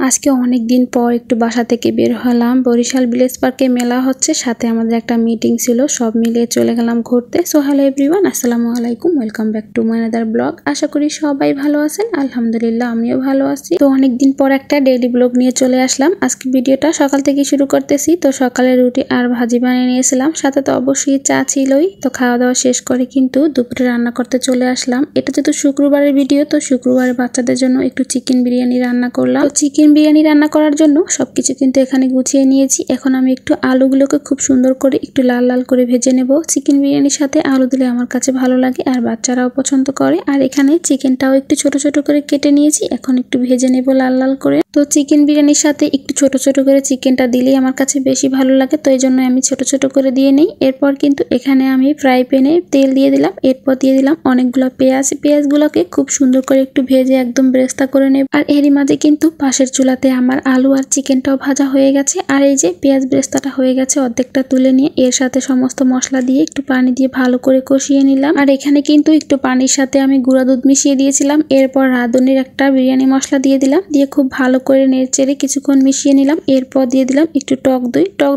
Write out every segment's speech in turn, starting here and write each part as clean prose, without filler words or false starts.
আজকে অনেক দিন পর একটু বাসা থেকে বের হলাম। বরিশাল ভিলেজ পার্কে মেলা হচ্ছে, সাথে আমাদের একটা মিটিং ছিল, সব মিলিয়ে চলে গেলাম ঘুরতে। সো হ্যালো এভরিওয়ান, আসসালামু আলাইকুম, welcome back to my another blog. আশা করি সবাই ভালো আছেন, আলহামদুলিল্লাহ আমিও ভালো আছি। তো অনেকদিন পর একটা ডেইলি ব্লগ নিয়ে চলে আসলাম। আজকে ভিডিওটা সকাল থেকে শুরু করতেছি। তো সকালে রুটি আর ভাজি বানিয়ে নিয়েছিলাম, সাথে তো অবশ্যই চা ছিলই। তো খাওয়া দাওয়া শেষ করে কিন্তু দুপুরে রান্না করতে চলে আসলাম। এটা যেহেতু শুক্রবারের ভিডিও, তো শুক্রবারে বাচ্চাদের জন্য একটু চিকেন বিরিয়ানি রান্না করলাম। তো চিকেন বিরিয়ানি রান্না করার জন্য সবকিছু কিন্তু এখানে গুছিয়ে নিয়েছি। এখন আমি একটু আলুগুলোকে খুব সুন্দর করে একটু লাল লাল করে ভেজে নেব। চিকেন বিরিয়ানির সাথে আলু দিলে আমার কাছে ভালো লাগে আর বাচ্চারাও পছন্দ করে। আর এখানে চিকেনটাও একটু ছোট ছোট করে কেটে নিয়েছি, এখন একটু ভেজে নেব লাল লাল করে। তো চিকেন বিরিয়ানির সাথে একটু ছোট ছোট করে চিকেনটা দিলেই আমার কাছে বেশি ভালো লাগে, তো এই জন্য আমি ছোট ছোট করে দিয়ে নেই। এরপর কিন্তু এখানে আমি ফ্রাই প্যানে তেল দিয়ে দিলাম, এরপর দিয়ে দিলাম অনেকগুলো পেঁয়াজগুলোকে খুব সুন্দর করে একটু ভেজে একদম বেরেস্তা করে নেব। আর এরই মাঝে কিন্তু পাশের চুলাতে আমার আলু আর চিকেনটাও ভাজা হয়ে গেছে। আর এই যে পেঁয়াজ বেরেস্তাটা হয়ে গেছে, অর্ধেকটা তুলে নিয়ে এর সাথে সমস্ত মশলা দিয়ে একটু পানি দিয়ে ভালো করে কষিয়ে নিলাম। আর এখানে কিন্তু একটু পানির সাথে আমি গুঁড়া দুধ মিশিয়ে দিয়েছিলাম। এরপর রাঁধুনির একটা বিরিয়ানি মশলা দিয়ে দিলাম, দিয়ে খুব ভালো করে নেড়েচেড়ে কিছুক্ষণ মিশিয়ে নিলাম। এরপর দিয়ে দিলাম একটু টক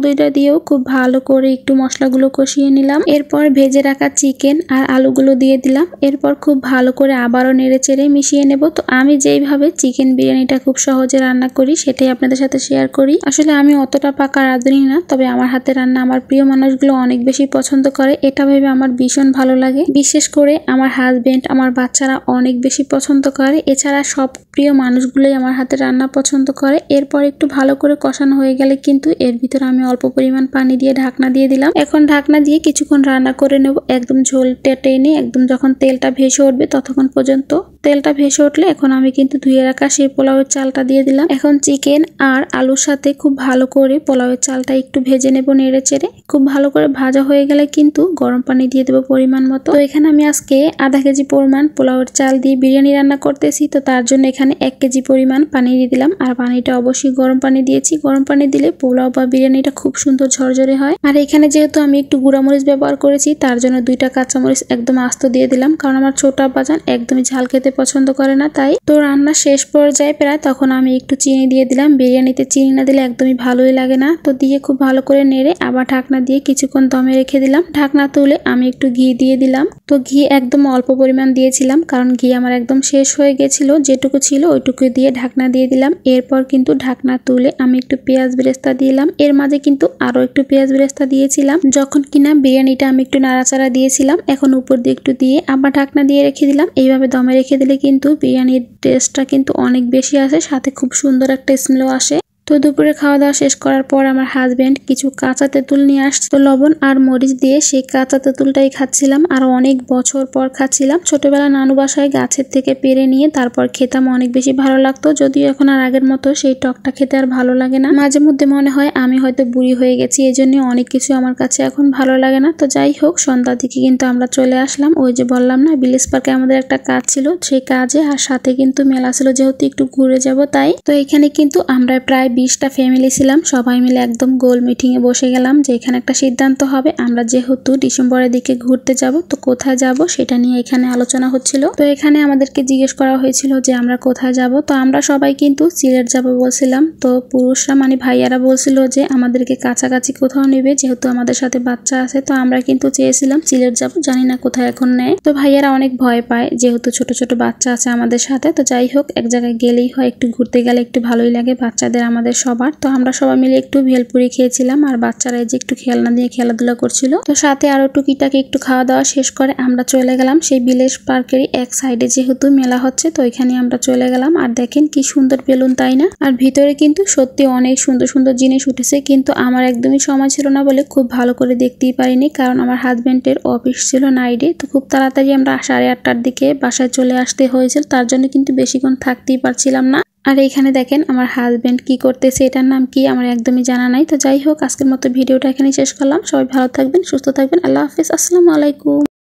দইটা দিয়েও খুব ভালো করে একটু মশলাগুলো কষিয়ে নিলাম। এরপর ভেজে রাখা চিকেন আর আলুগুলো দিয়ে দিলাম। এরপর খুব ভালো করে আবারও নেড়েচেড়ে মিশিয়ে নেব। তো আমি যেইভাবে চিকেন বিরিয়ানিটা খুব সহজে রান্না করি সেটাই আপনাদের সাথে শেয়ার করি। আসলে আমি অতটা পাকা রাঁধুনি না, তবে আমার হাতে রান্না আমার প্রিয় মানুষগুলো অনেক বেশি পছন্দ করে, এটা ভেবে আমার ভীষণ ভালো লাগে। বিশেষ করে আমার হাজবেন্ড, আমার বাচ্চারা অনেক বেশি পছন্দ করে। এছাড়া সব প্রিয় মানুষগুলোই আমার হাতে রান্না পছন্দ করে। এরপর একটু ভালো করে কষানো হয়ে গেলে কিন্তু এর ভিতরে আমি অল্প পরিমাণ পানি দিয়ে ঢাকনা দিয়ে দিলাম। এখন ঢাকনা দিয়ে কিছুক্ষণ রান্না করে নেব, একদম ঝোলটা টেনে একদম যখন তেলটা ভেসে উঠবে ততক্ষণ পর্যন্ত। তেলটা ভেসে উঠলে এখন আমি কিন্তু ধুয়ে রাখা সেই পোলাওয়ের চালটা দিয়ে দিলাম। এখন চিকেন আর আলুর সাথে খুব ভালো করে পোলাওয়ের চালটা একটু ভেজে নেব নেড়ে চেড়ে। খুব ভালো করে ভাজা হয়ে গেলে কিন্তু গরম পানি দিয়ে দেবো পরিমাণ মতো। তো এখানে আমি আজকে আধা কেজি পরিমাণ পোলাওয়ের চাল দিয়ে বিরিয়ানি রান্না করতেছি, তো তার জন্য এখানে 1 কেজি পরিমাণ পানি দিয়ে দিলাম। আর পানিটা অবশ্যই গরম পানি দিয়েছি, গরম পানি দিলে পোলাও বা বিরিয়ানিটা খুব সুন্দর ঝরঝরে হয়। আর এখানে যেহেতু আমি একটু গুঁড়ামরিচ ব্যবহার করেছি, তার জন্য 2টা কাঁচামরিচ একদম আস্ত দিয়ে দিলাম, কারণ আমার ছোট বাজান একদমই ঝাল খেতে পছন্দ করে না। তাই তো রান্না শেষ পর্যায়ে প্রায় তখন আমি একটু চিনি দিয়ে দিলাম। বিরিয়ানিতে চিনি না দিলে একদমই ভালোই লাগে না। তো দিয়ে খুব ভালো করে নেড়ে আবার ঢাকনা দিয়ে কিছুক্ষণ দমে রেখে দিলাম। ঢাকনা তুলে আমি একটু ঘি দিয়ে দিলাম। তো ঘি একদম অল্প পরিমাণ দিয়েছিলাম, কারণ ঘি আমার একদম শেষ হয়ে গেছিল, যেটুকু ছিল ওইটুকু দিয়ে ঢাকনা দিয়ে দিলাম। এরপর কিন্তু ঢাকনা তুলে আমি একটু পেঁয়াজ বেরেস্তা দিলাম। এর মাঝে কিন্তু আরো একটু পেঁয়াজ বেরেস্তা দিয়েছিলাম যখন কিনা বিরিয়ানিটা আমি একটু নাড়াচাড়া দিয়েছিলাম। এখন উপর দিয়ে একটু দিয়ে আবার ঢাকনা দিয়ে রেখে দিলাম। এইভাবে দমে রেখে দিলে কিন্তু বিরিয়ানির টেস্টটা কিন্তু অনেক বেশি আসে, সাথে খুব সুন্দর একটা স্মেলও আসে। তো দুপুরে খাওয়া দাওয়া শেষ করার পর আমার হাজবেন্ড কিছু কাঁচা তেঁতুল নিয়ে আসছে, তো লবণ আর মরিচ দিয়ে সেই কাঁচা তেঁতুলটাই খাচ্ছিলাম। আর অনেক বছর পর খাচ্ছিলাম। ছোটবেলা নানু বাসায় গাছের থেকে পেরে নিয়ে তারপর খেতাম, অনেক বেশি ভালো লাগতো। যদিও এখন আর আগের মতো সেই টকটা খেতে আর ভালো লাগে না। মাঝে মধ্যে মনে হয় আমি হয়তো বুড়ি হয়ে গেছি, এই জন্য অনেক কিছু আমার কাছে এখন ভালো লাগে না। তো যাই হোক, সন্ধ্যার দিকে কিন্তু আমরা চলে আসলাম। ওই যে বললাম না, ভিলেজ পার্কে আমাদের একটা কাজ ছিল, সেই কাজে আর সাথে কিন্তু মেলা ছিল, যেহেতু একটু ঘুরে যাব তাই। তো এখানে কিন্তু আমরা প্রায় 20টা ফ্যামিলি ছিলাম, সবাই মিলে একদম গোল মিটিং এ বসে গেলাম যে এখানে একটা সিদ্ধান্ত হবে। আমরা যেহেতু ডিসেম্বরের দিকে ঘুরতে যাব, তো কোথায় যাব সেটা নিয়ে এখানে আলোচনা হচ্ছিল। তো এখানে আমাদেরকে জিজ্ঞেস করা হয়েছিল যে আমরা কোথায় যাব। তো আমরা সবাই কিন্তু সিলেট যাব বলছিলাম। তো পুরুষরা মানে ভাইয়ারা বলছিল যে আমাদেরকে কাছাকাছি কোথাও নেবে, যেহেতু আমাদের সাথে বাচ্চা আছে। তো আমরা কিন্তু চেয়েছিলাম সিলেট যাব, জানি না কোথায় এখন নেয়। তো ভাইয়ারা অনেক ভয় পায়, যেহেতু ছোট ছোট বাচ্চা আছে আমাদের সাথে। তো যাই হোক, এক জায়গায় গেলেই হয়, একটু ঘুরতে গেলে একটু ভালোই লাগে বাচ্চাদের আমাদের সবার। তো আমরা সবাই মিলে একটু ভেলপুরি খেয়েছিলাম, আর বাচ্চারা যে একটু খেলনা দিয়ে খেলাধুলা করছিল। তো সাথে আরো টুকিটাকি একটু খাওয়া দাওয়া শেষ করে আমরা চলে গেলাম সেই ভিলেজ পার্কেরই এক সাইডে, যেহেতু মেলা হচ্ছে তো এখানে আমরা চলে গেলাম। আর দেখেন কি সুন্দর বেলুন, তাই না? আর ভিতরে কিন্তু সত্যি অনেক সুন্দর সুন্দর জিনিস উঠেছে, কিন্তু আমার একদমই সময় ছিল না বলে খুব ভালো করে দেখতেই পারিনি, কারণ আমার হাজবেন্ডের অফিস ছিল নাইটে। তো খুব তাড়াতাড়ি আমরা 8:30টার দিকে বাসায় চলে আসতে হয়েছিল, তার জন্য কিন্তু বেশিক্ষণ থাকতেই পারছিলাম না। আর এখানে দেখেন আমার হাজবেন্ড কি করতেছে, এটার নাম কি আমার একদমই জানা নাই। তো যাই হোক, আজকের মতো ভিডিওটা এখানে শেষ করলাম। সবাই ভালো থাকবেন, সুস্থ থাকবেন, আল্লাহ হাফেজ, আসসালামু আলাইকুম।